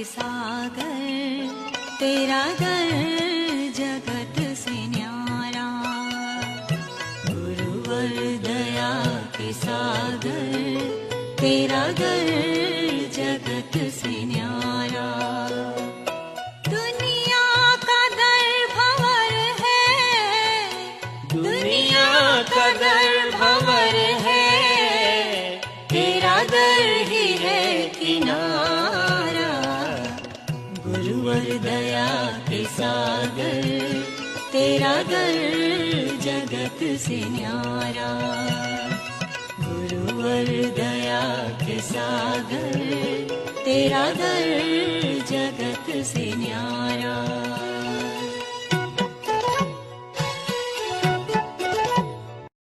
सागर तेरा दर जगत से न्यारा। गुरुवर दया के सागर तेरा दर जगत से न्यारा। दुनिया का दर भंवर है, दुनिया का दर भंवर है, तेरा दर ही है किनारा। गुरुवर दया के सागर तेरा दर जगत से न्यारा। गुरुवर दया के सागर तेरा दर जगत से न्यारा।